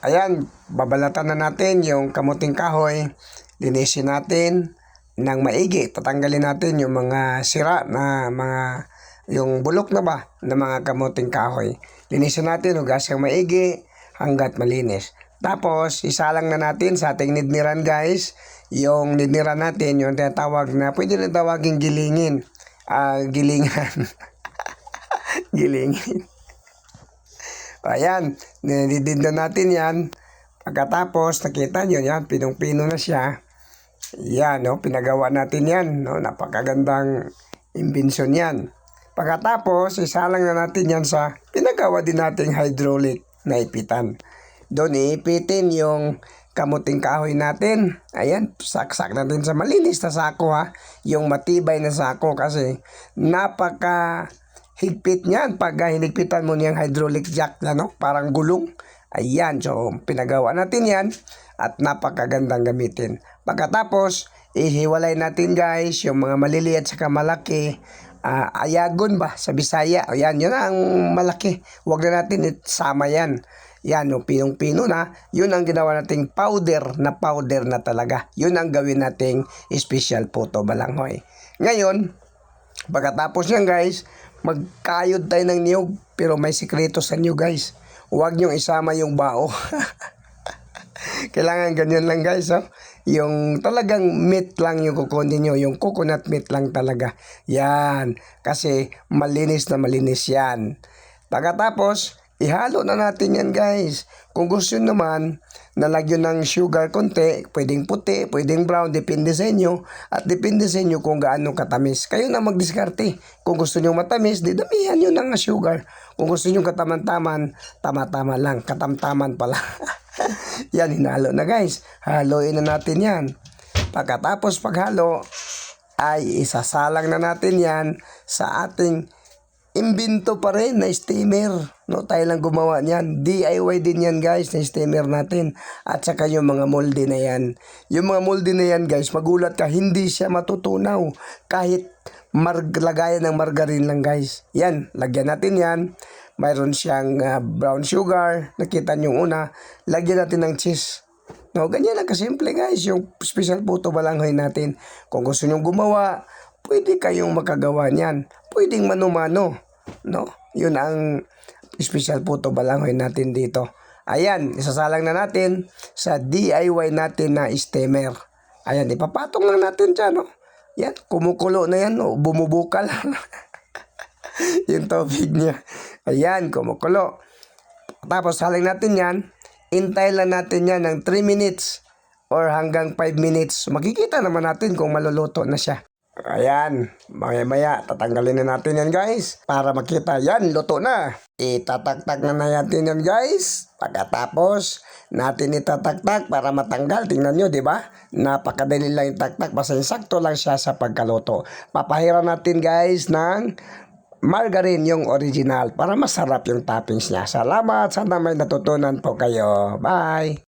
Ayan, babalatan na natin yung kamuting kahoy. Linisin natin ng maigi. Tatanggalin natin yung mga sira na yung bulok na ba na mga kamuting kahoy. Linisin natin, hugasan maigi hanggat malinis. Tapos, isalang na natin sa ating nidniran guys. Yung nidniran natin, yung tinatawag na, pwede na tawagin gilingin. Gilingan. Gilingin. Ayan, nilidinda natin yan. Pagkatapos, nakita nyo yan, pinong-pino na siya. Yan, no, pinagawa natin yan. No, napakagandang imbensyon yan. Pagkatapos, isalang na natin yan sa pinagawa din nating hydraulic na ipitan. Doon iipitin yung kamuting kahoy natin. Ayan, saksak natin sa malinis na sako ha. Yung matibay na sako kasi napaka higpit niyan pag hinigpitan mo niyang hydraulic jack na no, parang gulong. Ayan, so pinagawa natin yan at napakagandang gamitin. Pagkatapos, ihiwalay natin guys yung mga maliliit sa malaki. Ayagon ba sa Bisaya? Ayan, yun ang malaki. Huwag na natin isama yan. Yan, no, pinong-pino na. Yun ang ginawa nating powder na talaga. Yun ang gawin nating special puto balanghoy. Ngayon, pagkatapos yan guys, magkayod tayo ng niyog. Pero may sikreto sa niyog guys. Huwag niyong isama yung bao. Kailangan ganyan lang guys. Oh. Yung talagang meat lang yung kukunin nyo. Yung coconut meat lang talaga. Yan. Kasi malinis na malinis yan. Pagkatapos, ihalo na natin yan guys. Kung gusto naman, nalagyan ng sugar konti, pwedeng puti, pwedeng brown, depende sa inyo. At depende sa inyo kung gaano katamis. Kayo na magdiskarte. Kung gusto nyo matamis, di damihan nyo ng sugar. Kung gusto nyo kataman-taman, tama-tama lang. Katamtaman pala. Yan, hinalo na guys. Haloin na natin yan. Pagkatapos paghalo, ay isasalang na natin yan sa ating imbento pa rin na steamer. No, tayo lang gumawa niyan. DIY din yan guys na steamer natin. At saka yung mga molde na yan. Yung mga molde na yan guys, magulat ka, hindi siya matutunaw. Kahit lagayan ng margarine lang guys. Yan, lagyan natin yan. Mayroon siyang brown sugar. Nakita nyo una. Lagyan natin ng cheese. No, ganyan lang kasimple guys. Yung special puto balanghoy natin. Kung gusto nyo gumawa, pwede kayong makagawa niyan. Pwedeng mano-mano. No? Yun ang special puto balanghoy natin dito. Ayan, isasalang na natin sa DIY natin na steamer. Ayan, ipapatong lang natin dyan. No? Yan, kumukulo na yan. No? Bumubukal. Yung tubig niya. Ayan, kumukulo. Tapos saling natin yan. Intay lang natin yan ng 3 minutes or hanggang 5 minutes. Makikita naman natin kung maluluto na siya. Ayan, maya-maya tatanggalin na natin yan guys. Para makita yan, luto na. Itataktak na natin yan guys. Pagkatapos natin itataktak para matanggal. Tingnan nyo, di ba? Napakadali lang yung taktak. Basta sakto lang siya sa pagkaluto. Papahiran natin guys ng margarine yung original para masarap yung toppings niya. Salamat, sana may natutunan po kayo. Bye!